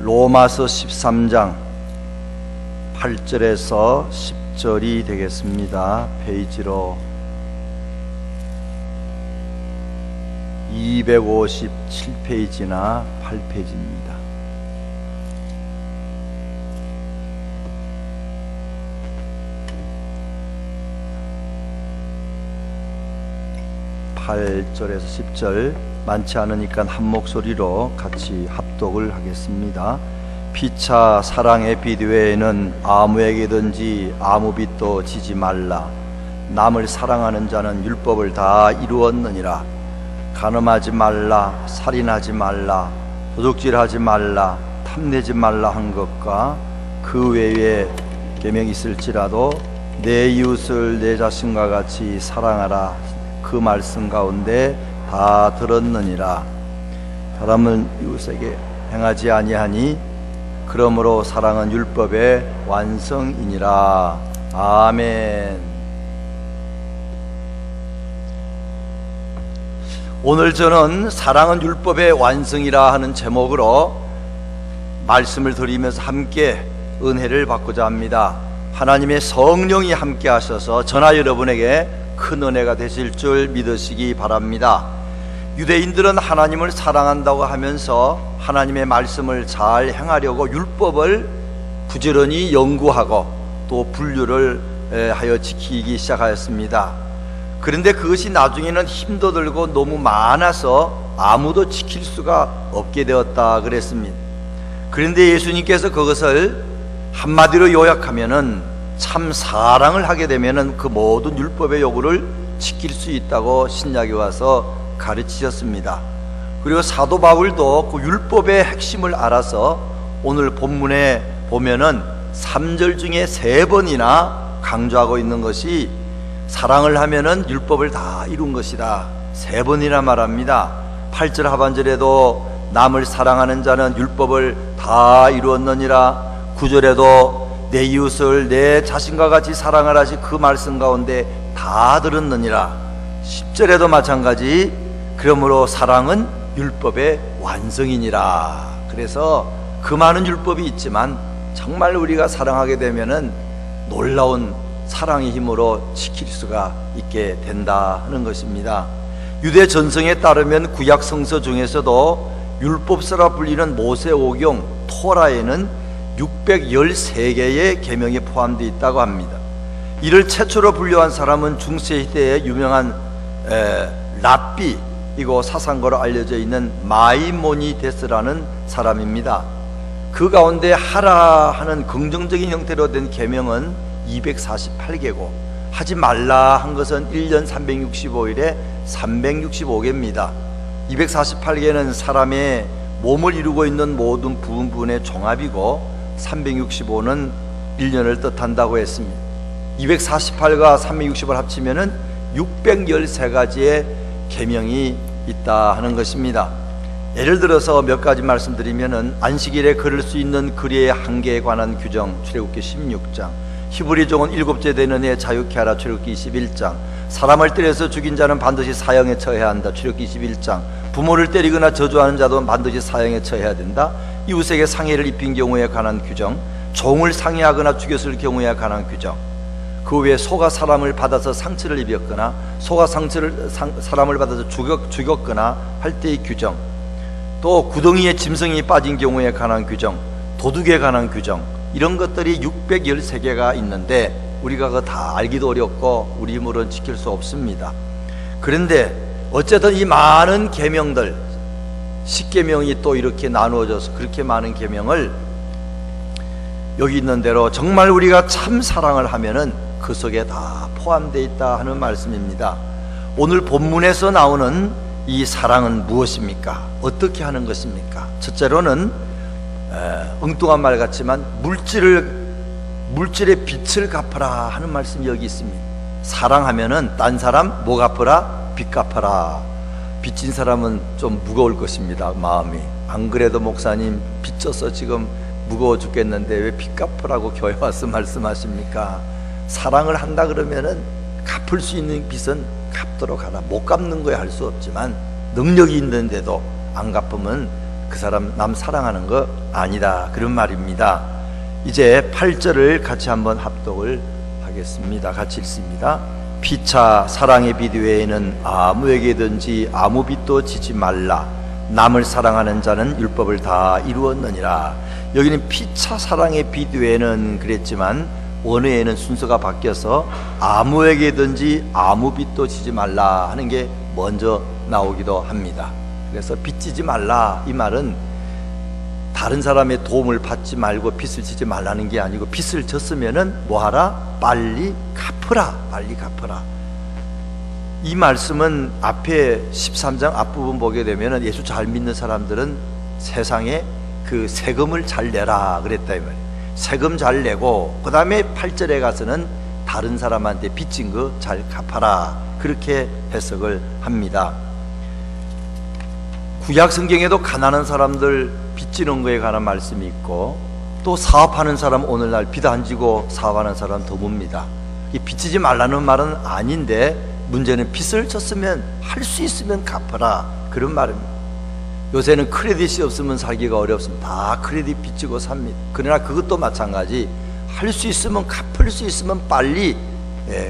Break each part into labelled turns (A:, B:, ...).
A: 로마서 13장 8절에서 10절이 되겠습니다. 페이지로 257페이지나 8페이지입니다. (8절에서 10절) 많지 않으니까 한 목소리로 같이 합독을 하겠습니다. 피차 사랑의 빛 외에는 아무에게든지 아무 빛도 지지 말라. 남을 사랑하는 자는 율법을 다 이루었느니라. 간음하지 말라, 살인하지 말라, 도둑질하지 말라, 탐내지 말라 한 것과 그 외에 계명이 있을지라도 내 이웃을 내 자신과 같이 사랑하라. 그 말씀 가운데 다 들었느니라. 사람은 이웃에게 행하지 아니하니 그러므로 사랑은 율법의 완성이니라. 아멘. 오늘 저는 사랑은 율법의 완성이라 하는 제목으로 말씀을 드리면서 함께 은혜를 받고자 합니다. 하나님의 성령이 함께 하셔서 저나 여러분에게 큰 은혜가 되실 줄 믿으시기 바랍니다. 유대인들은 하나님을 사랑한다고 하면서 하나님의 말씀을 잘 행하려고 율법을 부지런히 연구하고 또 분류를 하여 지키기 시작하였습니다. 그런데 그것이 나중에는 힘도 들고 너무 많아서 아무도 지킬 수가 없게 되었다 그랬습니다. 그런데 예수님께서 그것을 한마디로 요약하면은 참 사랑을 하게 되면은 그 모든 율법의 요구를 지킬 수 있다고 신약에 와서 가르치셨습니다. 그리고 사도 바울도 그 율법의 핵심을 알아서 오늘 본문에 보면은 3절 중에 3번이나 강조하고 있는 것이 사랑을 하면은 율법을 다 이룬 것이다. 3번이나 말합니다. 8절 하반절에도 남을 사랑하는 자는 율법을 다 이루었느니라. 9절에도 내 이웃을 내 자신과 같이 사랑하라시 그 말씀 가운데 다 들었느니라. 10절에도 마찬가지 그러므로 사랑은 율법의 완성이니라. 그래서 그 많은 율법이 있지만 정말 우리가 사랑하게 되면은 놀라운 사랑의 힘으로 지킬 수가 있게 된다 하는 것입니다. 유대 전성에 따르면 구약 성서 중에서도 율법서라 불리는 모세오경 토라에는 613개의 계명이 포함되어 있다고 합니다. 이를 최초로 분류한 사람은 중세시대의 유명한 랍비 이고 사상가로 알려져 있는 마이모니데스라는 사람입니다. 그 가운데 하라 하는 긍정적인 형태로 된 계명은 248개고 하지 말라 한 것은 1년 365일에 365개입니다. 248개는 사람의 몸을 이루고 있는 모든 부분의 종합이고 365는 1년을 뜻한다고 했습니다. 248과 360을 합치면은 613가지의 계명이 있다 하는 것입니다. 예를 들어서 몇 가지 말씀드리면은 안식일에 걸을 수 있는 거리의 한계에 관한 규정 출애굽기 16장, 히브리종은 7째 되는 해 자유케 하라 출애굽기 21장, 사람을 때려서 죽인 자는 반드시 사형에 처해야 한다 출애굽기 21장, 부모를 때리거나 저주하는 자도 반드시 사형에 처해야 된다. 이웃에게 상해를 입힌 경우에 관한 규정, 종을 상해하거나 죽였을 경우에 관한 규정, 그 외에 소가 사람을 받아서 상처를 입혔거나 소가 사람을 받아서 죽였거나 할 때의 규정, 또 구덩이에 짐승이 빠진 경우에 관한 규정, 도둑에 관한 규정, 이런 것들이 613개가 있는데 우리가 그거 다 알기도 어렵고 우리 힘으로는 지킬 수 없습니다. 그런데 어쨌든 이 많은 계명들 10계명이 또 이렇게 나누어져서 그렇게 많은 계명을 여기 있는 대로 정말 우리가 참 사랑을 하면은 그 속에 다 포함되어 있다 하는 말씀입니다. 오늘 본문에서 나오는 이 사랑은 무엇입니까? 어떻게 하는 것입니까? 첫째로는 엉뚱한 말 같지만 물질의 빚을 갚아라 하는 말씀이 여기 있습니다. 사랑하면은 딴 사람 뭐 갚아라? 빚 갚아라. 빚진 사람은 좀 무거울 것입니다. 마음이. 안 그래도 목사님 빚져서 지금 무거워 죽겠는데 왜 빚 갚으라고 교회 와서 말씀하십니까? 사랑을 한다 그러면은 갚을 수 있는 빚은 갚도록 하라. 못 갚는 거야 할 수 없지만 능력이 있는데도 안 갚으면 그 사람 남 사랑하는 거 아니다, 그런 말입니다. 이제 8절을 같이 한번 합독을 하겠습니다. 같이 읽습니다. 피차 사랑의 빛 외에는 아무에게든지 아무 빛도 지지 말라. 남을 사랑하는 자는 율법을 다 이루었느니라. 여기는 피차 사랑의 빛 외에는 그랬지만 원어에는 순서가 바뀌어서 아무에게든지 아무 빛도 지지 말라 하는 게 먼저 나오기도 합니다. 그래서 빚 지지 말라, 이 말은 다른 사람의 도움을 받지 말고 빚을 지지 말라는 게 아니고, 빚을 졌으면은 뭐하라? 빨리 갚으라, 빨리 갚으라. 이 말씀은 앞에 13장 앞부분 보게 되면은 예수 잘 믿는 사람들은 세상에 그 세금을 잘 내라 그랬다 이 말이에요. 세금 잘 내고 그 다음에 8절에 가서는 다른 사람한테 빚진 거 잘 갚아라, 그렇게 해석을 합니다. 구약 성경에도 가난한 사람들 빚지는 거에 관한 말씀이 있고, 또 사업하는 사람, 오늘날 빚 안 지고 사업하는 사람 드뭅니다. 이 빚지지 말라는 말은 아닌데, 문제는 빚을 졌으면 할 수 있으면 갚아라, 그런 말입니다. 요새는 크레딧이 없으면 살기가 어렵습니다. 다 크레딧 빚지고 삽니다. 그러나 그것도 마찬가지, 할 수 있으면 갚을 수 있으면 빨리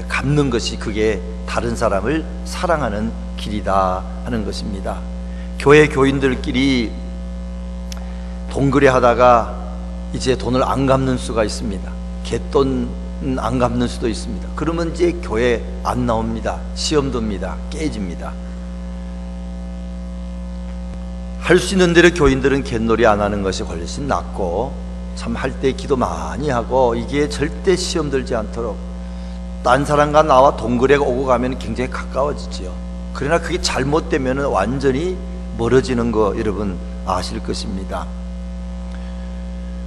A: 갚는 것이, 그게 다른 사람을 사랑하는 길이다 하는 것입니다. 교회 교인들끼리 돈거래 하다가 이제 돈을 안 갚는 수가 있습니다. 갯돈 안 갚는 수도 있습니다. 그러면 이제 교회 안 나옵니다. 시험 듭니다. 깨집니다. 할 수 있는 대로 교인들은 갯놀이 안 하는 것이 훨씬 낫고, 참 할 때 기도 많이 하고, 이게 절대 시험 들지 않도록 딴 사람과 나와 동거래가 오고 가면 굉장히 가까워지지요. 그러나 그게 잘못되면 완전히 멀어지는 거 여러분 아실 것입니다.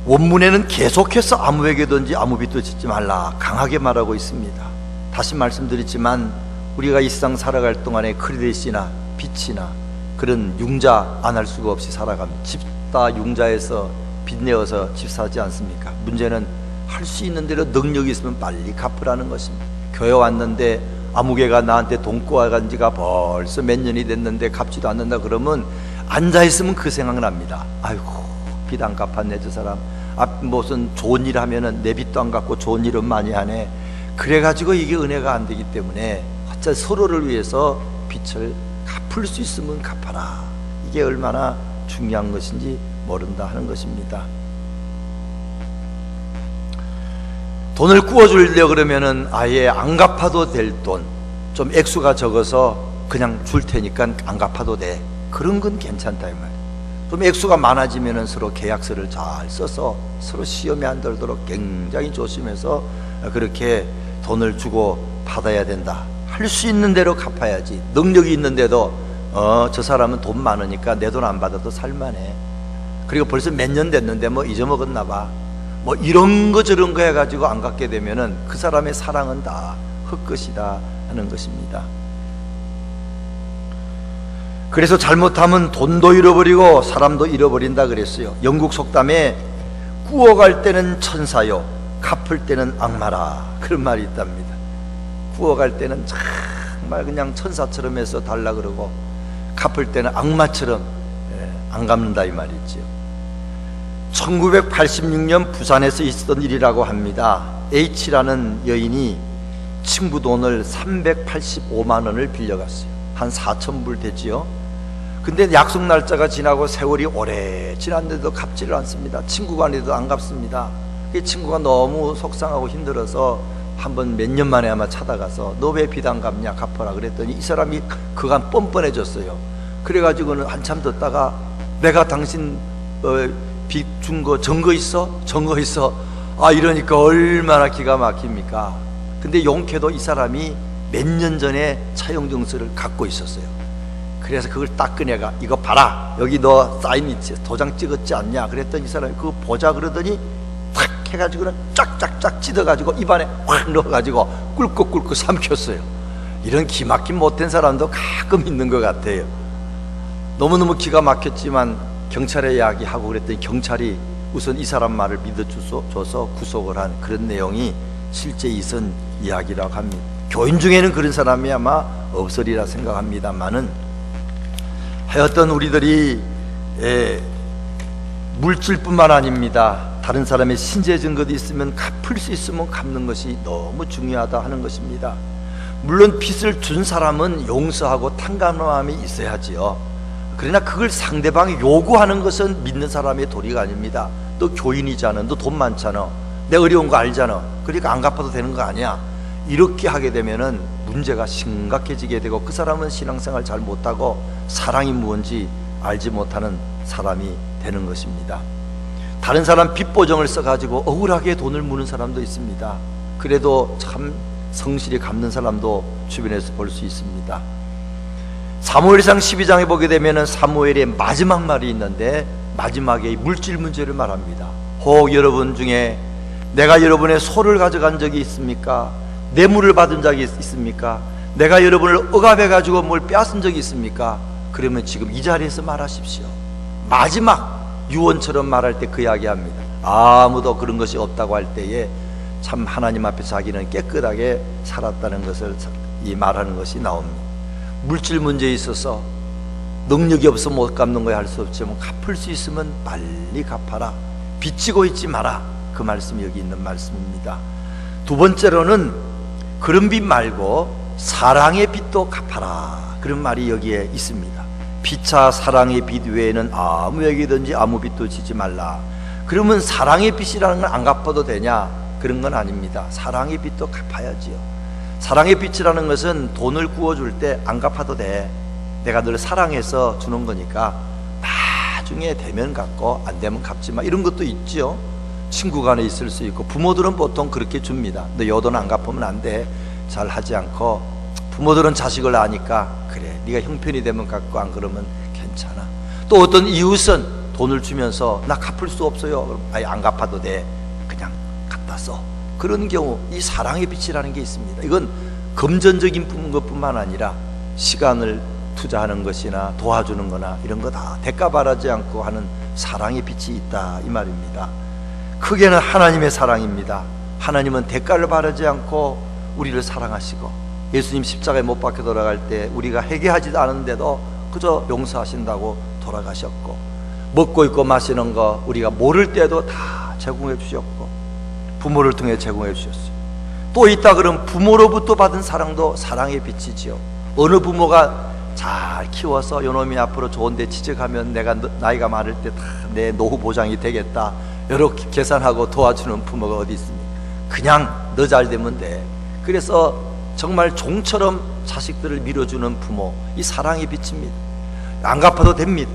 A: 원문에는 계속해서 아무에게든지 아무 빚도 짓지 말라 강하게 말하고 있습니다. 다시 말씀드리지만 우리가 이 세상 살아갈 동안에 크레딧이나 빚이나 그런 융자 안 할 수가 없이 살아갑니다. 집 다 융자에서 빚 내어서 집 사지 않습니까? 문제는 할 수 있는 대로 능력이 있으면 빨리 갚으라는 것입니다. 교회 왔는데 아무개가 나한테 돈 꼬아간 지가 벌써 몇 년이 됐는데 갚지도 않는다 그러면 앉아있으면 그 생각납니다. 아이고, 빚 안 갚았네 저 사람. 무슨 좋은 일 하면은 내 빚도 안 갚고 좋은 일은 많이 하네. 그래가지고 이게 은혜가 안 되기 때문에 어차피 서로를 위해서 빚을 갚을 수 있으면 갚아라. 이게 얼마나 중요한 것인지 모른다 하는 것입니다. 돈을 구워주려고 그러면은 아예 안 갚아도 될 돈, 좀 액수가 적어서 그냥 줄 테니까 안 갚아도 돼, 그런 건 괜찮다 이 말이에요. 좀 액수가 많아지면은 서로 계약서를 잘 써서 서로 시험에 안 들도록 굉장히 조심해서 그렇게 돈을 주고 받아야 된다. 할 수 있는 대로 갚아야지. 능력이 있는데도 저 사람은 돈 많으니까 내 돈 안 받아도 살만해. 그리고 벌써 몇 년 됐는데 뭐 잊어먹었나 봐. 뭐 이런 거 저런 거 해가지고 안 갚게 되면은 그 사람의 사랑은 다 헛것이다 하는 것입니다. 그래서 잘못하면 돈도 잃어버리고 사람도 잃어버린다 그랬어요. 영국 속담에 구워갈 때는 천사요 갚을 때는 악마라, 그런 말이 있답니다. 구워갈 때는 정말 그냥 천사처럼 해서 달라 그러고, 갚을 때는 악마처럼 안 갚는다 이 말이죠. 1986년 부산에서 있었던 일이라고 합니다. H라는 여인이 친구 돈을 385만 원을 빌려갔어요. 한 4,000불 되지요. 근데 약속 날짜가 지나고 세월이 오래 지났는데도 갚지를 않습니다. 친구 간에도 안 갚습니다. 그 친구가 너무 속상하고 힘들어서 한번 몇 년 만에 아마 찾아가서 너 왜 빚 안 갚냐, 갚아라 그랬더니 이 사람이 그간 뻔뻔해졌어요. 그래가지고는 한참 듣다가 내가 당신 빚 준 거 증거 있어? 증거 있어? 아, 이러니까 얼마나 기가 막힙니까? 근데 용케도 이 사람이 몇 년 전에 차용증서를 갖고 있었어요. 그래서 그걸 딱 꺼내가 이거 봐라, 여기 너 사인 있지, 도장 찍었지 않냐 그랬더니 이 사람이 그거 보자 그러더니 탁 해가지고는 쫙쫙쫙 찢어가지고 입안에 확 넣어가지고 꿀꺽꿀꺽 삼켰어요. 이런 기막힌 못된 사람도 가끔 있는 것 같아요. 너무너무 기가 막혔지만 경찰에 이야기하고 그랬더니 경찰이 우선 이 사람 말을 믿어줘서 구속을 한 그런 내용이 실제 있은 이야기라고 합니다. 교인 중에는 그런 사람이 아마 없으리라 생각합니다만은, 하여튼 우리들이 물질뿐만 아닙니다. 다른 사람의 신체 증거도 있으면 갚을 수 있으면 갚는 것이 너무 중요하다 하는 것입니다. 물론 빚을 준 사람은 용서하고 탕감함이 있어야지요. 그러나 그걸 상대방이 요구하는 것은 믿는 사람의 도리가 아닙니다. 너 교인이잖아, 너 돈 많잖아, 내 어려운 거 알잖아, 그러니까 안 갚아도 되는 거 아니야. 이렇게 하게 되면은 문제가 심각해지게 되고, 그 사람은 신앙생활 잘 못하고 사랑이 무엇인지 알지 못하는 사람이 되는 것입니다. 다른 사람 빚 보정을 써가지고 억울하게 돈을 무는 사람도 있습니다. 그래도 참 성실히 갚는 사람도 주변에서 볼 수 있습니다. 사무엘상 12장에 보게 되면 사무엘의 마지막 말이 있는데, 마지막에 물질 문제를 말합니다. 혹 여러분 중에 내가 여러분의 소를 가져간 적이 있습니까? 뇌물을 받은 적이 있습니까? 내가 여러분을 억압해 가지고 뭘 빼앗은 적이 있습니까? 그러면 지금 이 자리에서 말하십시오. 마지막 유언처럼 말할 때 그 이야기합니다. 아무도 그런 것이 없다고 할 때에 참 하나님 앞에 자기는 깨끗하게 살았다는 것을 이 말하는 것이 나옵니다. 물질 문제에 있어서 능력이 없어 못 갚는 거야 할 수 없지만, 갚을 수 있으면 빨리 갚아라. 빚지고 있지 마라. 그 말씀이 여기 있는 말씀입니다. 두 번째로는 그런 빚 말고 사랑의 빚도 갚아라. 그런 말이 여기에 있습니다. 피차 사랑의 빚 외에는 아무에게든지 아무 빚도 지지 말라. 그러면 사랑의 빚이라는 건 안 갚아도 되냐? 그런 건 아닙니다. 사랑의 빚도 갚아야지요. 사랑의 빚이라는 것은 돈을 구워줄 때 안 갚아도 돼. 내가 널 사랑해서 주는 거니까 나중에 되면 갚고 안 되면 갚지 마. 이런 것도 있죠. 친구 간에 있을 수 있고, 부모들은 보통 그렇게 줍니다. 너 요 돈 안 갚으면 안 돼. 잘 하지 않고, 부모들은 자식을 아니까 그래, 네가 형편이 되면 갚고 안 그러면 괜찮아. 또 어떤 이웃은 돈을 주면서 나 갚을 수 없어요. 그럼 아예 안 갚아도 돼. 그냥 갖다 써. 그런 경우 이 사랑의 빚이라는 게 있습니다. 이건 금전적인 것뿐만 아니라 시간을 투자하는 것이나 도와주는 거나 이런 거 다 대가 바라지 않고 하는 사랑의 빚이 있다 이 말입니다. 크게는 하나님의 사랑입니다. 하나님은 대가를 바라지 않고 우리를 사랑하시고, 예수님 십자가에 못 박혀 돌아갈 때 우리가 회개하지도 않은데도 그저 용서하신다고 돌아가셨고, 먹고 입고 마시는 거 우리가 모를 때도 다 제공해 주셨고, 부모를 통해 제공해 주셨어요. 또 있다 그러면 부모로부터 받은 사랑도 사랑의 빛이지요. 어느 부모가 잘 키워서 요놈이 앞으로 좋은 데 취직하면 내가 나이가 많을 때 다 내 노후 보장이 되겠다 이렇게 계산하고 도와주는 부모가 어디 있습니까? 그냥 너 잘 되면 돼. 그래서 정말 종처럼 자식들을 밀어주는 부모, 이 사랑의 빛입니다. 안 갚아도 됩니다.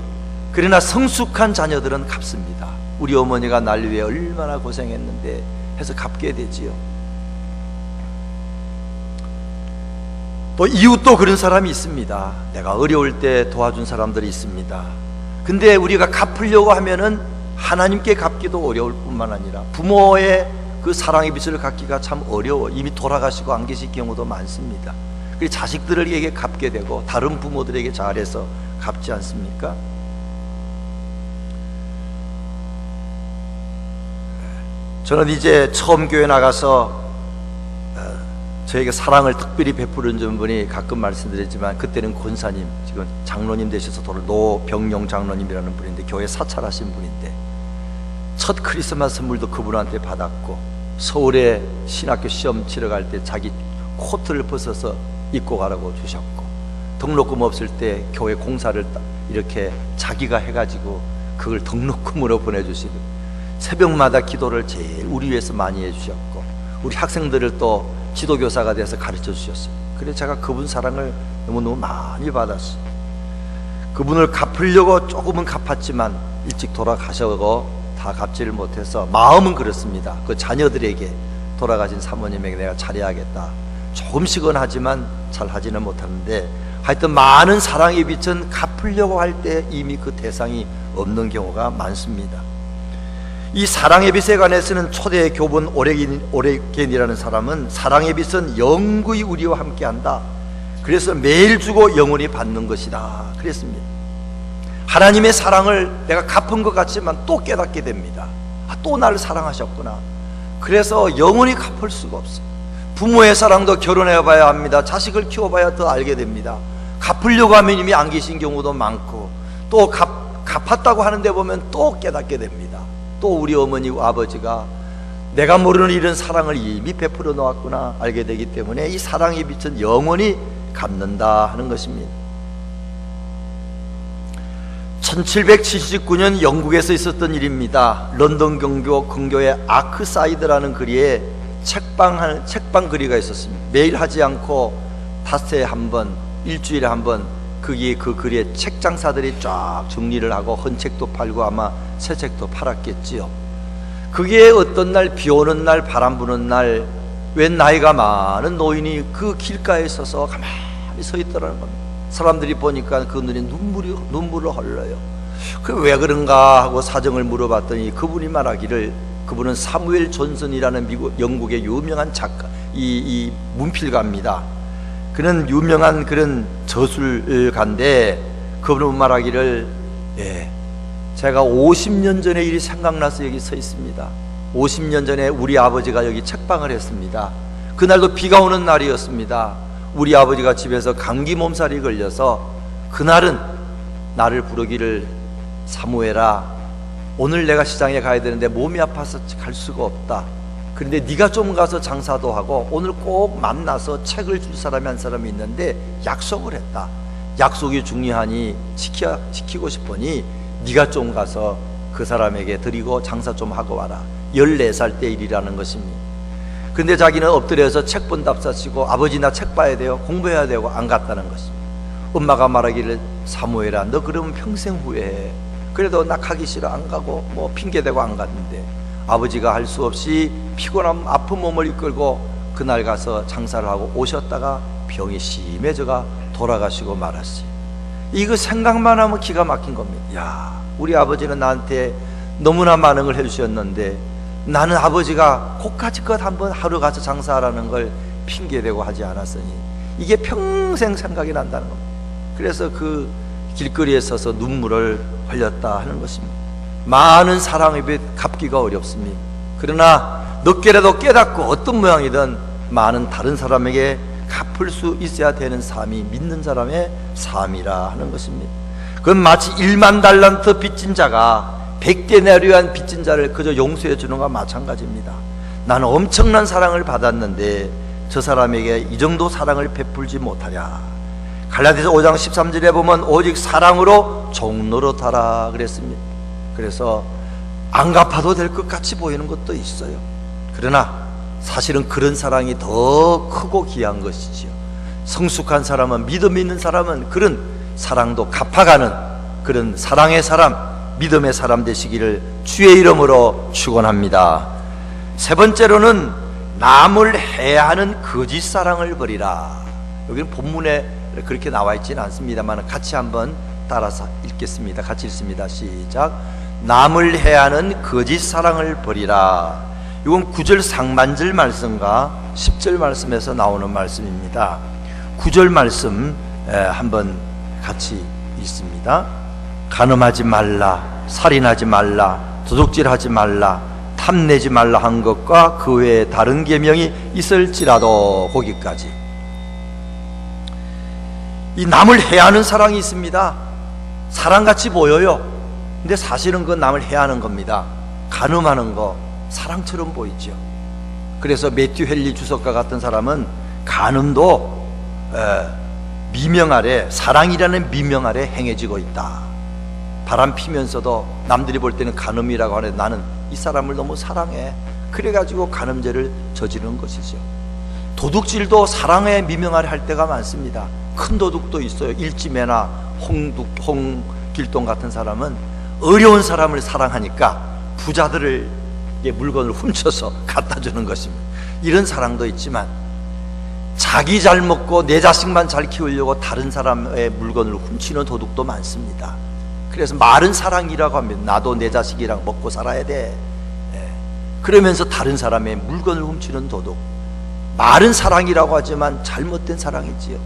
A: 그러나 성숙한 자녀들은 갚습니다. 우리 어머니가 날 위해 얼마나 고생했는데 해서 갚게 되지요. 또 이웃도 그런 사람이 있습니다. 내가 어려울 때 도와준 사람들이 있습니다. 근데 우리가 갚으려고 하면은 하나님께 갚기도 어려울 뿐만 아니라 부모의 그 사랑의 빚을 갚기가 참 어려워. 이미 돌아가시고 안 계실 경우도 많습니다. 그래서 자식들에게 갚게 되고 다른 부모들에게 잘해서 갚지 않습니까? 저는 이제 처음 교회 나가서 저에게 사랑을 특별히 베푸는 분이 가끔 말씀드렸지만, 그때는 권사님, 지금 장로님 되셔서 노병용 장로님이라는 분인데 교회 사찰하신 분인데, 첫 크리스마스 선물도 그분한테 받았고, 서울에 신학교 시험 치러 갈 때 자기 코트를 벗어서 입고 가라고 주셨고, 등록금 없을 때 교회 공사를 이렇게 자기가 해가지고 그걸 등록금으로 보내주시고, 새벽마다 기도를 제일 우리 위해서 많이 해주셨고, 우리 학생들을 또 지도교사가 돼서 가르쳐 주셨어요. 그래서 제가 그분 사랑을 너무너무 많이 받았어요. 그분을 갚으려고 조금은 갚았지만 일찍 돌아가셔고 다 갚지를 못해서 마음은 그렇습니다. 그 자녀들에게, 돌아가신 사모님에게 내가 잘해야겠다, 조금씩은 하지만 잘 하지는 못하는데, 하여튼 많은 사랑의 빛은 갚으려고 할 때 이미 그 대상이 없는 경우가 많습니다. 이 사랑의 빛에 관해서는 초대 교본 오레겐이라는 사람은, 사랑의 빛은 영구히 우리와 함께한다. 그래서 매일 주고 영원히 받는 것이다 그랬습니다. 하나님의 사랑을 내가 갚은 것 같지만 또 깨닫게 됩니다. 또 나를 사랑하셨구나. 그래서 영원히 갚을 수가 없어요. 부모의 사랑도 결혼해 봐야 합니다. 자식을 키워봐야 더 알게 됩니다. 갚으려고 하면 이미 안 계신 경우도 많고, 또 갚았다고 하는데 보면 또 깨닫게 됩니다. 또 우리 어머니와 아버지가 내가 모르는 이런 사랑을 이미 베풀어 놓았구나 알게 되기 때문에 이 사랑의 빛은 영원히 갚는다 하는 것입니다. 1779년 영국에서 있었던 일입니다. 런던 근교의 아크사이드라는 거리에 책방 거리가 있었습니다. 매일 하지 않고 닷새에 한 번, 일주일에 한 번 거기에 그 거리에 책 장사들이 쫙 정리를 하고 헌 책도 팔고 아마 새 책도 팔았겠지요. 그게 어떤 날 비 오는 날 바람 부는 날 웬 나이가 많은 노인이 그 길가에 서서 가만히 서 있더라는 겁니다. 사람들이 보니까 그 눈에 눈물을 흘려요. 그 왜 그런가 하고 사정을 물어봤더니 그분이 말하기를, 그분은 사무엘 존슨이라는 영국의 유명한 작가, 이 문필가입니다. 그는 유명한 그런 저술가인데 그분은 말하기를, 제가 50년 전의 일이 생각나서 여기 서 있습니다. 50년 전에 우리 아버지가 여기 책방을 했습니다. 그날도 비가 오는 날이었습니다. 우리 아버지가 집에서 감기 몸살이 걸려서 그날은 나를 부르기를, 사무엘아, 오늘 내가 시장에 가야 되는데 몸이 아파서 갈 수가 없다. 그런데 네가 좀 가서 장사도 하고 오늘 꼭 만나서 책을 줄 사람이 한 사람이 있는데 약속을 했다. 약속이 중요하니 지키고 싶으니 네가 좀 가서 그 사람에게 드리고 장사 좀 하고 와라. 14살 때 일이라는 것입니다. 근데 자기는 엎드려서 책 본답사 치고, 아버지 나 책 봐야 돼요, 공부해야 되고 안 갔다는 것입니다. 엄마가 말하기를, 사무엘아, 너 그러면 평생 후회해. 그래도 나 가기 싫어, 안 가고 뭐 핑계대고 안 갔는데, 아버지가 할 수 없이 피곤한 아픈 몸을 이끌고 그날 가서 장사를 하고 오셨다가 병이 심해져가 돌아가시고 말았어요. 이거 생각만 하면 기가 막힌 겁니다. 야, 우리 아버지는 나한테 너무나 많은 걸 해주셨는데 나는 아버지가 고까지껏 한번 하루 가서 장사하라는 걸 핑계대고 하지 않았으니 이게 평생 생각이 난다는 겁니다. 그래서 그 길거리에 서서 눈물을 흘렸다 하는 것입니다. 많은 사랑의 빛 갚기가 어렵습니다. 그러나 늦게라도 깨닫고 어떤 모양이든 많은 다른 사람에게 갚을 수 있어야 되는 삶이 믿는 사람의 삶이라 하는 것입니다. 그건 마치 1만 달란트 빚진 자가 100데나리온 빚진 자를 그저 용서해 주는 것과 마찬가지입니다. 나는 엄청난 사랑을 받았는데 저 사람에게 이 정도 사랑을 베풀지 못하랴. 갈라디아서 5장 13절에 보면 오직 사랑으로 종노릇하라 그랬습니다. 그래서 안 갚아도 될 것 같이 보이는 것도 있어요. 그러나 사실은 그런 사랑이 더 크고 귀한 것이지요. 성숙한 사람은, 믿음 있는 사람은 그런 사랑도 갚아가는 그런 사랑의 사람, 믿음의 사람 되시기를 주의 이름으로 축원합니다. 세 번째로는 남을 해하는 거짓 사랑을 버리라. 여기는 본문에 그렇게 나와 있지는 않습니다만 같이 한번 따라서 읽겠습니다. 같이 읽습니다. 시작. 남을 해하는 거짓 사랑을 버리라. 이건 9절 상반절 말씀과 10절 말씀에서 나오는 말씀입니다. 9절 말씀 한번 같이 읽습니다. 간음하지 말라, 살인하지 말라, 도둑질하지 말라, 탐내지 말라 한 것과 그 외에 다른 계명이 있을지라도, 거기까지. 이 남을 해하는 사랑이 있습니다. 사랑같이 보여요. 근데 사실은 그건 남을 해하는 겁니다. 간음하는 거 사랑처럼 보이죠. 그래서 매튜 헨리 주석가 같은 사람은 간음도 미명 아래, 사랑이라는 미명 아래 행해지고 있다. 바람 피면서도 남들이 볼 때는 간음이라고 하는데 나는 이 사람을 너무 사랑해. 그래가지고 간음죄를 저지르는 것이죠. 도둑질도 사랑의 미명 아래 할 때가 많습니다. 큰 도둑도 있어요. 일지매나 홍길동 같은 사람은 어려운 사람을 사랑하니까 부자들을 물건을 훔쳐서 갖다 주는 것입니다. 이런 사랑도 있지만 자기 잘 먹고 내 자식만 잘 키우려고 다른 사람의 물건을 훔치는 도둑도 많습니다. 그래서 말은 사랑이라고 합니다. 나도 내 자식이랑 먹고 살아야 돼. 그러면서 다른 사람의 물건을 훔치는 도둑, 말은 사랑이라고 하지만 잘못된 사랑이지요.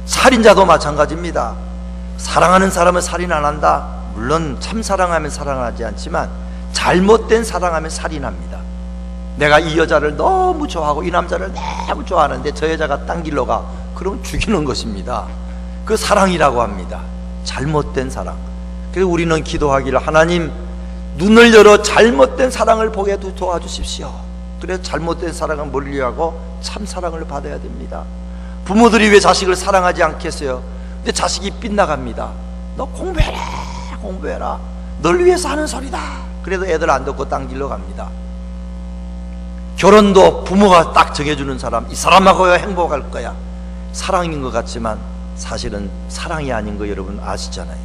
A: 살인자도 마찬가지입니다. 사랑하는 사람은 살인 안 한다. 물론 참 사랑하면 사랑하지 않지만 잘못된 사랑하면 살인합니다. 내가 이 여자를 너무 좋아하고 이 남자를 너무 좋아하는데 저 여자가 딴 길로 가. 그럼 죽이는 것입니다. 그 사랑이라고 합니다. 잘못된 사랑. 그래서 우리는 기도하기를 하나님 눈을 열어 잘못된 사랑을 보게 도와주십시오. 그래서 잘못된 사랑을 멀리하고 참 사랑을 받아야 됩니다. 부모들이 왜 자식을 사랑하지 않겠어요? 근데 자식이 빗나갑니다. 너 공부해라 널 위해서 하는 소리다. 그래도 애들 안 듣고 딴 길로 갑니다. 결혼도 부모가 딱 정해주는 사람, 이 사람하고 행복할 거야, 사랑인 것 같지만 사실은 사랑이 아닌 거 여러분 아시잖아요.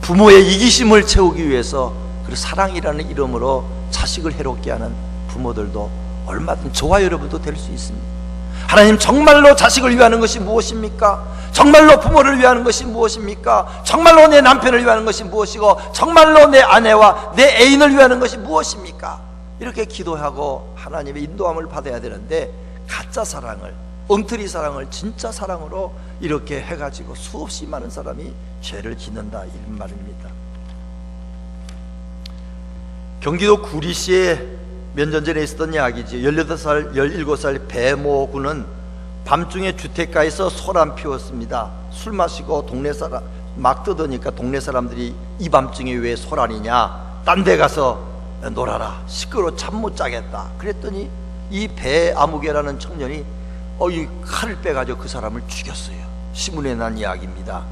A: 부모의 이기심을 채우기 위해서 그 사랑이라는 이름으로 자식을 해롭게 하는 부모들도 얼마든 저와 여러분도 될 수 있습니다. 하나님, 정말로 자식을 위하는 것이 무엇입니까? 정말로 부모를 위하는 것이 무엇입니까? 정말로 내 남편을 위하는 것이 무엇이고, 정말로 내 아내와 내 애인을 위하는 것이 무엇입니까? 이렇게 기도하고 하나님의 인도함을 받아야 되는데, 가짜 사랑을, 엉터리 사랑을 진짜 사랑으로 이렇게 해가지고 수없이 많은 사람이 죄를 짓는다, 이런 말입니다. 경기도 구리시에 몇 년 전에 있었던 이야기지. 18살, 17살 배모 군은 밤중에 주택가에서 소란 피웠습니다. 술 마시고 동네 사람 막 떠드니까 동네 사람들이 이 밤중에 왜 소란이냐, 딴 데 가서 놀아라, 시끄러워 잠 못 자겠다. 그랬더니 이 배아무개라는 청년이 이 칼을 빼가지고 그 사람을 죽였어요. 신문에 난 이야기입니다.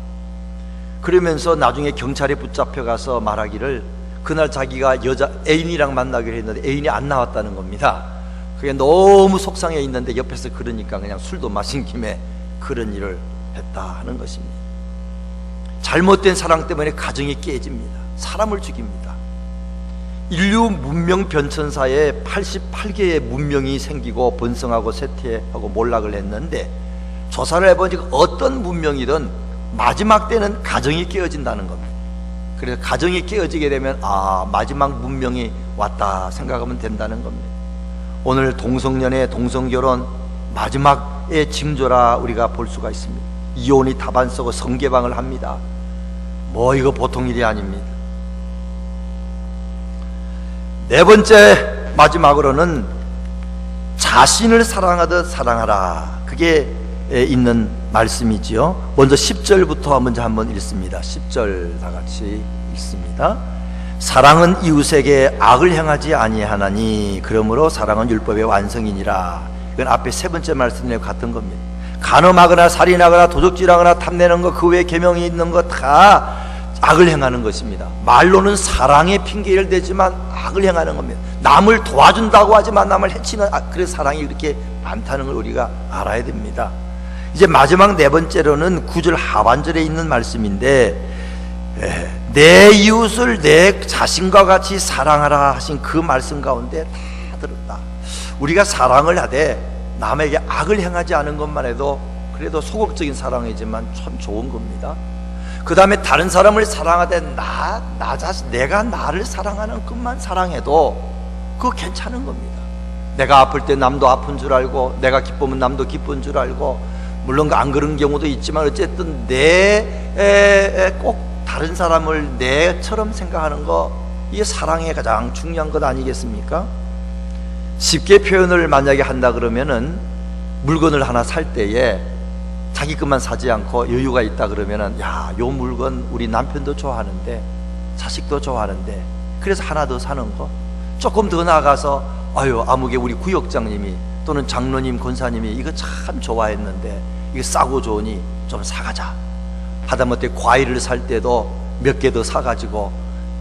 A: 그러면서 나중에 경찰에 붙잡혀가서 말하기를 그날 자기가 여자 애인이랑 만나기로 했는데 애인이 안 나왔다는 겁니다. 그게 너무 속상해 있는데 옆에서 그러니까 그냥 술도 마신 김에 그런 일을 했다 하는 것입니다. 잘못된 사랑 때문에 가정이 깨집니다. 사람을 죽입니다. 인류 문명 변천사에 88개의 문명이 생기고 번성하고 쇠퇴하고 몰락을 했는데, 조사를 해보니까 어떤 문명이든 마지막 때는 가정이 깨어진다는 겁니다. 그래서 가정이 깨어지게 되면 마지막 문명이 왔다 생각하면 된다는 겁니다. 오늘 동성연애, 동성결혼 마지막의 징조라 우리가 볼 수가 있습니다. 이혼이 다반서고 성개방을 합니다. 이거 보통 일이 아닙니다. 네 번째, 마지막으로는 자신을 사랑하듯 사랑하라. 그게 있는 말씀이지요. 먼저 10절부터 먼저 한번 읽습니다. 10절 다 같이 읽습니다. 사랑은 이웃에게 악을 행하지 아니하나니 그러므로 사랑은 율법의 완성이니라. 이건 앞에 세 번째 말씀과 같은 겁니다. 간음하거나 살인하거나 도적질하거나 탐내는 것, 그 외에 계명이 있는 것 다 악을 행하는 것입니다. 말로는 사랑의 핑계를 대지만 악을 행하는 겁니다. 남을 도와준다고 하지만 남을 해치는 그래서 사랑이 그렇게 많다는 걸 우리가 알아야 됩니다. 이제 마지막 네 번째로는 9절 하반절에 있는 말씀인데, 내 이웃을 내 자신과 같이 사랑하라 하신 그 말씀 가운데 다 들었다. 우리가 사랑을 하되 남에게 악을 행하지 않은 것만 해도 그래도 소극적인 사랑이지만 참 좋은 겁니다. 그 다음에 다른 사람을 사랑하되 나 자신, 내가 나를 사랑하는 것만 사랑해도 그거 괜찮은 겁니다. 내가 아플 때 남도 아픈 줄 알고, 내가 기쁘면 남도 기쁜 줄 알고, 물론 안 그런 경우도 있지만 어쨌든 꼭 다른 사람을 내처럼 생각하는 거, 이게 사랑의 가장 중요한 것 아니겠습니까? 쉽게 표현을 만약에 한다 그러면은, 물건을 하나 살 때에 자기 것만 사지 않고 여유가 있다 그러면은, 야, 요 물건 우리 남편도 좋아하는데 자식도 좋아하는데 그래서 하나 더 사는 거. 조금 더 나아가서 아무개 우리 구역장님이 또는 장로님, 권사님이 이거 참 좋아했는데 이거 싸고 좋으니 좀 사가자. 하다못해 과일을 살 때도 몇 개 더 사가지고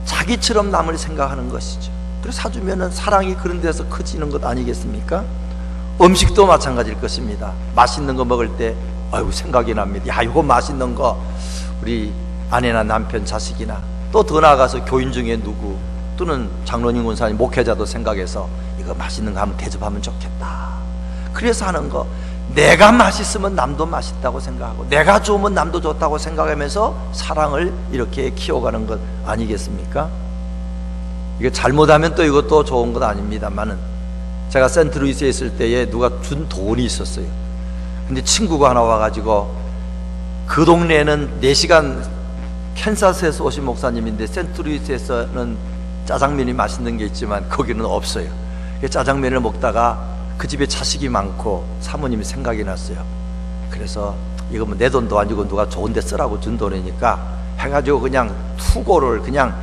A: 자기처럼 남을 생각하는 것이죠. 그래서 사주면은 사랑이 그런 데서 커지는 것 아니겠습니까? 음식도 마찬가지일 것입니다. 맛있는 거 먹을 때 생각이 납니다. 야, 이거 맛있는 거 우리 아내나 남편, 자식이나 또 더 나아가서 교인 중에 누구 또는 장로님, 권사님, 목회자도 생각해서 이거 맛있는 거 한번 대접하면 좋겠다. 그래서 하는 거, 내가 맛있으면 남도 맛있다고 생각하고 내가 좋으면 남도 좋다고 생각하면서 사랑을 이렇게 키워가는 것 아니겠습니까? 이게 잘못하면 또 이것도 좋은 건 아닙니다만은, 제가 센트루이스에 있을 때에 누가 준 돈이 있었어요. 근데 친구가 하나 와가지고, 그 동네에는 4시간 캔사스에서 오신 목사님인데 센트루이스에서는 짜장면이 맛있는 게 있지만 거기는 없어요. 짜장면을 먹다가 그 집에 자식이 많고 사모님이 생각이 났어요. 그래서 이거 뭐 내 돈도 아니고 누가 좋은 데 쓰라고 준 돈이니까 해가지고 그냥 투고를 그냥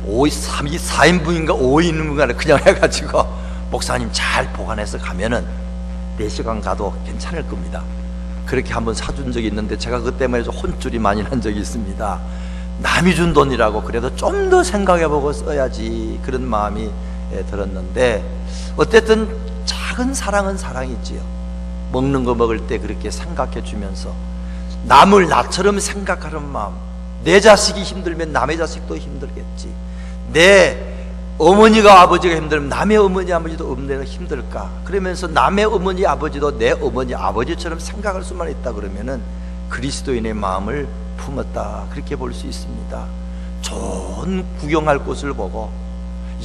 A: 4인분인가 5인분인가 그냥 해가지고 목사님 잘 보관해서 가면은 4시간 가도 괜찮을 겁니다. 그렇게 한번 사준 적이 있는데 제가 그것 때문에 혼쭐이 많이 난 적이 있습니다. 남이 준 돈이라고 그래도 좀 더 생각해보고 써야지 그런 마음이 들었는데, 어쨌든 작은 사랑은 사랑이지요. 먹는 거 먹을 때 그렇게 생각해 주면서 남을 나처럼 생각하는 마음. 내 자식이 힘들면 남의 자식도 힘들겠지. 내 어머니가 아버지가 힘들면 남의 어머니 아버지도 없는 힘들까? 그러면서 남의 어머니 아버지도 내 어머니 아버지처럼 생각할 수만 있다 그러면은 그리스도인의 마음을 품었다, 그렇게 볼 수 있습니다. 좋은 구경할 곳을 보고,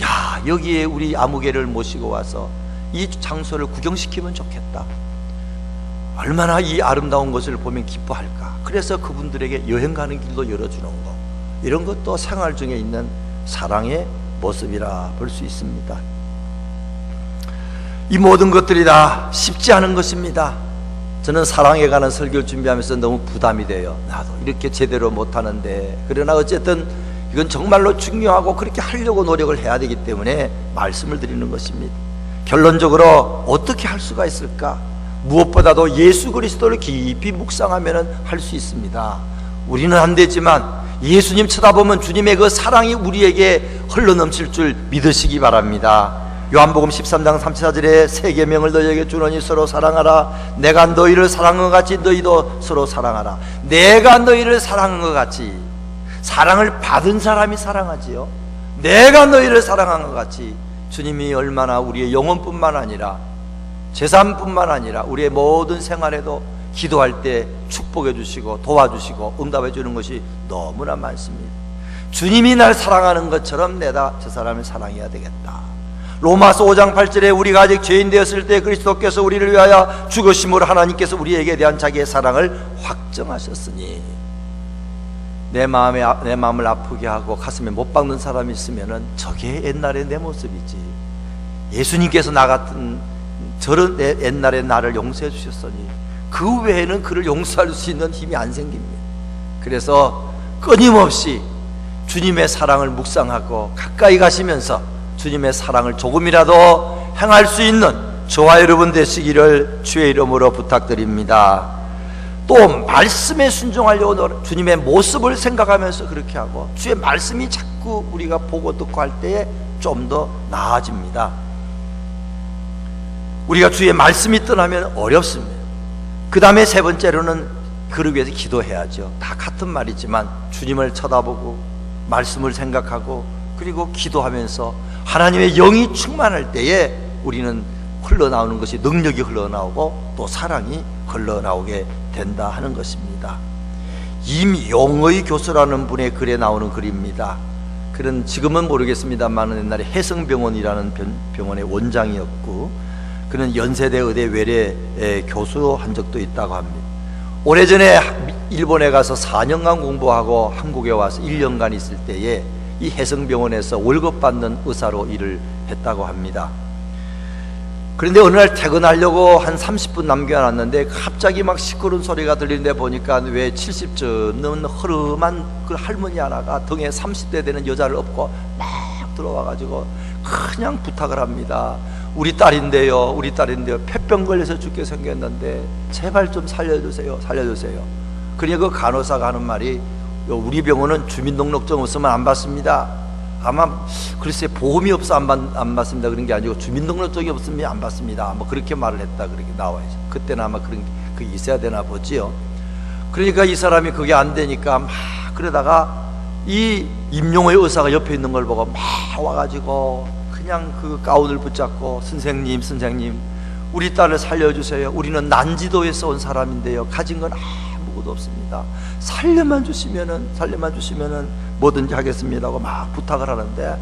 A: 야, 여기에 우리 아무개를 모시고 와서 이 장소를 구경시키면 좋겠다, 얼마나 이 아름다운 것을 보면 기뻐할까. 그래서 그분들에게 여행 가는 길도 열어주는 거, 이런 것도 생활 중에 있는 사랑의 모습이라 볼 수 있습니다. 이 모든 것들이 다 쉽지 않은 것입니다. 저는 사랑에 관한 설교를 준비하면서 너무 부담이 돼요. 나도 이렇게 제대로 못하는데. 그러나 어쨌든 이건 정말로 중요하고 그렇게 하려고 노력을 해야 되기 때문에 말씀을 드리는 것입니다. 결론적으로 어떻게 할 수가 있을까? 무엇보다도 예수 그리스도를 깊이 묵상하면 할 수 있습니다. 우리는 안 되지만 예수님 쳐다보면 주님의 그 사랑이 우리에게 흘러넘칠 줄 믿으시기 바랍니다. 요한복음 13장 34절에 새 계명을 너희에게 주노니 서로 사랑하라. 내가 너희를 사랑한 것 같이 너희도 서로 사랑하라. 내가 너희를 사랑한 것 같이. 사랑을 받은 사람이 사랑하지요. 내가 너희를 사랑한 것 같이 주님이 얼마나 우리의 영혼뿐만 아니라 재산뿐만 아니라 우리의 모든 생활에도 기도할 때 축복해 주시고 도와주시고 응답해 주는 것이 너무나 많습니다. 주님이 날 사랑하는 것처럼 내가 저 사람을 사랑해야 되겠다. 로마서 5장 8절에 우리가 아직 죄인 되었을 때 그리스도께서 우리를 위하여 죽으심으로 하나님께서 우리에게 대한 자기의 사랑을 확정하셨으니, 내 마음을 아프게 하고 가슴에 못 박는 사람이 있으면은 저게 옛날의 내 모습이지. 예수님께서 나 같은 저런 옛날의 나를 용서해 주셨으니 그 외에는 그를 용서할 수 있는 힘이 안 생깁니다. 그래서 끊임없이 주님의 사랑을 묵상하고 가까이 가시면서 주님의 사랑을 조금이라도 행할 수 있는 저와 여러분 되시기를 주의 이름으로 부탁드립니다. 또 말씀에 순종하려고 주님의 모습을 생각하면서 그렇게 하고, 주의 말씀이 자꾸 우리가 보고 듣고 할 때에 좀 더 나아집니다. 우리가 주의 말씀이 떠나면 어렵습니다. 그 다음에 세 번째로는 그러기 위해서 기도해야죠. 다 같은 말이지만 주님을 쳐다보고 말씀을 생각하고 그리고 기도하면서 하나님의 영이 충만할 때에 우리는 흘러나오는 것이 능력이 흘러나오고 또 사랑이 흘러나오게 된다 하는 것입니다. 임용의 교수라는 분의 글에 나오는 글입니다. 그는 지금은 모르겠습니다만 옛날에 해성병원이라는 병원의 원장이었고, 그는 연세대 의대 외래 교수한 적도 있다고 합니다. 오래전에 일본에 가서 4년간 공부하고 한국에 와서 1년간 있을 때에 이 해성병원에서 월급 받는 의사로 일을 했다고 합니다. 그런데 어느 날 퇴근하려고 한 30분 남겨놨는데 갑자기 막 시끄러운 소리가 들리는데 보니까 왜 70쯤 넘는 허름한 그 할머니 하나가 등에 30대 되는 여자를 업고 막 들어와가지고 그냥 부탁을 합니다. 우리 딸인데요, 우리 딸인데요, 폐병 걸려서 죽게 생겼는데 제발 좀 살려주세요, 살려주세요. 그러니까 그 간호사가 하는 말이, 우리 병원은 주민등록증 없으면 안 받습니다. 아마 글쎄 보험이 없어 안 받습니다 그런 게 아니고 주민등록증이 없으면 안 받습니다. 뭐 그렇게 말을 했다, 그렇게 나와야죠. 그때는 아마 그런 게 있어야 되나 보지요. 그러니까 이 사람이 그게 안 되니까 막 그러다가 이 임용의 의사가 옆에 있는 걸 보고 막 와가지고 그냥 그 가운을 붙잡고 선생님 우리 딸을 살려주세요. 우리는 난지도에서 온 사람인데요, 가진 건 아무것도 없습니다. 살려만 주시면은 뭐든지 하겠습니다고 막 부탁을 하는데,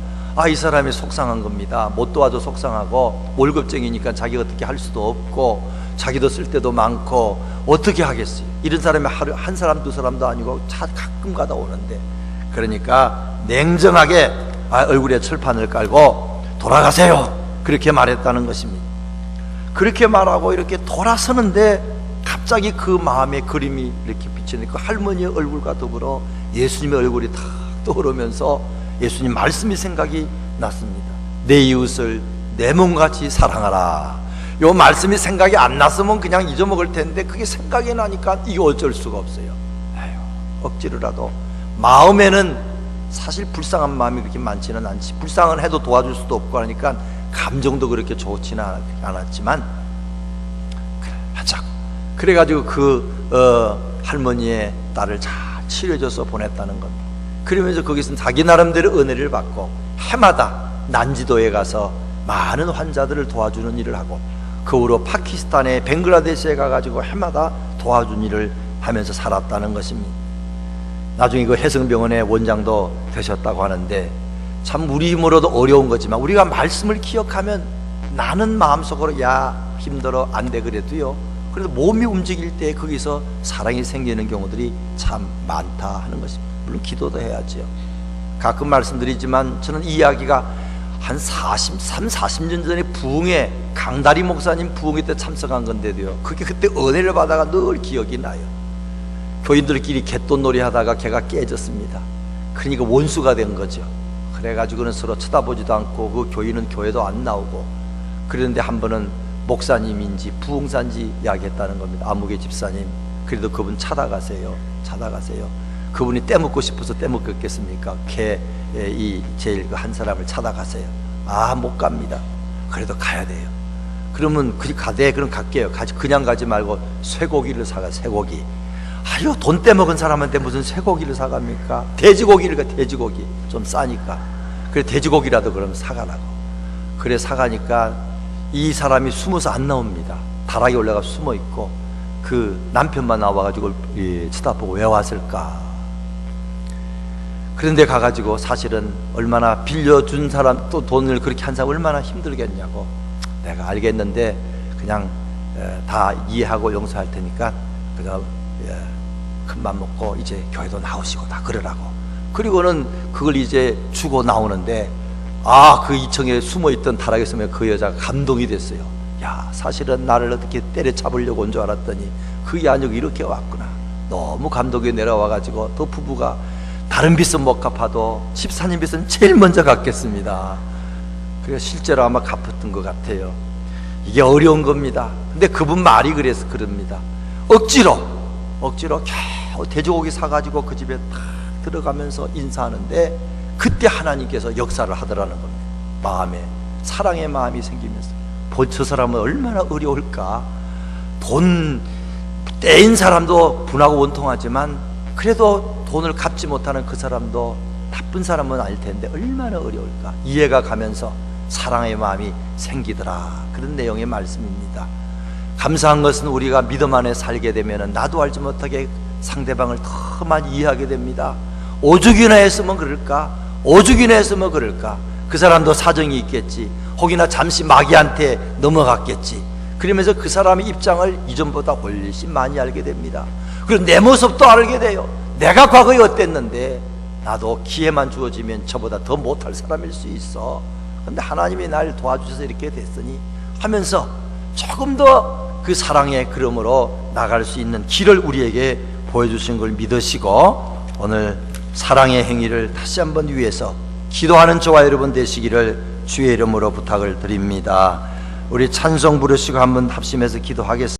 A: 이 사람이 속상한 겁니다. 못 도와줘 속상하고, 월급쟁이니까 자기가 어떻게 할 수도 없고 자기도 쓸 때도 많고 어떻게 하겠어요. 이런 사람이 하루 한 사람 두 사람도 아니고 가끔 가다 오는데, 그러니까 냉정하게 얼굴에 철판을 깔고 돌아가세요, 그렇게 말했다는 것입니다. 그렇게 말하고 이렇게 돌아서는데 갑자기 그 마음의 그림이 이렇게 비치는 그 할머니의 얼굴과 더불어 예수님의 얼굴이 탁 떠오르면서 예수님 말씀이 생각이 났습니다. 내 이웃을 내 몸같이 사랑하라. 요 말씀이 생각이 안 났으면 그냥 잊어먹을 텐데 그게 생각이 나니까 이게 어쩔 수가 없어요. 에휴, 억지로라도 마음에는 사실 불쌍한 마음이 그렇게 많지는 않지, 불쌍은 해도 도와줄 수도 없고 하니까 감정도 그렇게 좋지는 않았지만 그래 하자고, 그래가지고 할머니의 딸을 잘 치료해줘서 보냈다는 겁니다. 그러면서 거기서 자기 나름대로 은혜를 받고 해마다 난지도에 가서 많은 환자들을 도와주는 일을 하고, 그 후로 파키스탄에 벵글라데시에 가가지고 해마다 도와준 일을 하면서 살았다는 것입니다. 나중에 그 해성병원의 원장도 되셨다고 하는데, 참 우리 힘으로도 어려운 거지만 우리가 말씀을 기억하면 나는 마음속으로 야 힘들어 안 돼 그래도요, 그래도 몸이 움직일 때 거기서 사랑이 생기는 경우들이 참 많다 하는 것입니다. 물론 기도도 해야지요. 가끔 말씀드리지만 저는 이 이야기가 한 40년 전에 부흥회, 강다리 목사님 부흥회 때 참석한 건데도요, 그게 그때 은혜를 받아가 늘 기억이 나요. 교인들끼리 갯돈놀이 하다가 걔가 깨졌습니다. 그러니까 원수가 된 거죠. 그래가지고는 서로 쳐다보지도 않고 그 교인은 교회도 안 나오고 그런데 한 번은 목사님인지 부흥사인지 이야기했다는 겁니다. 아무개 집사님, 그래도 그분 찾아가세요. 그분이 떼먹고 싶어서 떼먹겠습니까? 이 제일 한 사람을 찾아가세요. 아, 못 갑니다. 그래도 가야 돼요. 그러면 가대, 그럼 갈게요. 그냥 가지 말고 쇠고기를 사가. 쇠고기. 아유, 돈 떼먹은 사람한테 무슨 쇠고기를 사갑니까? 돼지고기를 가. 돼지고기 좀 싸니까. 그래, 돼지고기라도 그럼 사가라고. 그래 사가니까 이 사람이 숨어서 안 나옵니다. 다락에 올라가 숨어 있고 그 남편만 나와가지고 쳐다보고 왜 왔을까. 그런데 가가지고 사실은 얼마나 빌려준 사람, 또 돈을 그렇게 한 사람 얼마나 힘들겠냐고. 내가 알겠는데 그냥 다 이해하고 용서할 테니까 그냥 큰맘 먹고 이제 교회도 나오시고 다 그러라고. 그리고는 그걸 이제 주고 나오는데, 그 2층에 숨어있던 다락에 있으면 그 여자가 감동이 됐어요. 야, 사실은 나를 어떻게 때려잡으려고 온 줄 알았더니 그게 아니고 이렇게 왔구나. 너무 감동이 내려와가지고 또 부부가 다른 빚은 못 갚아도 집사님 빚은 제일 먼저 갚겠습니다. 그래서 실제로 아마 갚았던 것 같아요. 이게 어려운 겁니다. 근데 그분 말이 그래서 그럽니다. 억지로 겨우 돼지고기 사가지고 그 집에 탁 들어가면서 인사하는데 그때 하나님께서 역사를 하더라는 겁니다. 마음에 사랑의 마음이 생기면서 저 사람은 얼마나 어려울까. 돈 떼인 사람도 분하고 원통하지만 그래도 돈을 갚지 못하는 그 사람도 나쁜 사람은 아닐 텐데 얼마나 어려울까. 이해가 가면서 사랑의 마음이 생기더라. 그런 내용의 말씀입니다. 감사한 것은 우리가 믿음 안에 살게 되면 나도 알지 못하게 상대방을 더 많이 이해하게 됩니다. 오죽이나 했으면 그럴까? 그 사람도 사정이 있겠지. 혹이나 잠시 마귀한테 넘어갔겠지. 그러면서 그 사람의 입장을 이전보다 훨씬 많이 알게 됩니다. 그리고 내 모습도 알게 돼요. 내가 과거에 어땠는데 나도 기회만 주어지면 저보다 더 못할 사람일 수 있어. 근데 하나님이 날 도와주셔서 이렇게 됐으니 하면서 조금 더 그 사랑의 그름으로 나갈 수 있는 길을 우리에게 보여주신 걸 믿으시고 오늘 사랑의 행위를 다시 한번 위해서 기도하는 저와 여러분 되시기를 주의 이름으로 부탁을 드립니다. 우리 찬송 부르시고 한번 합심해서 기도하겠습니다.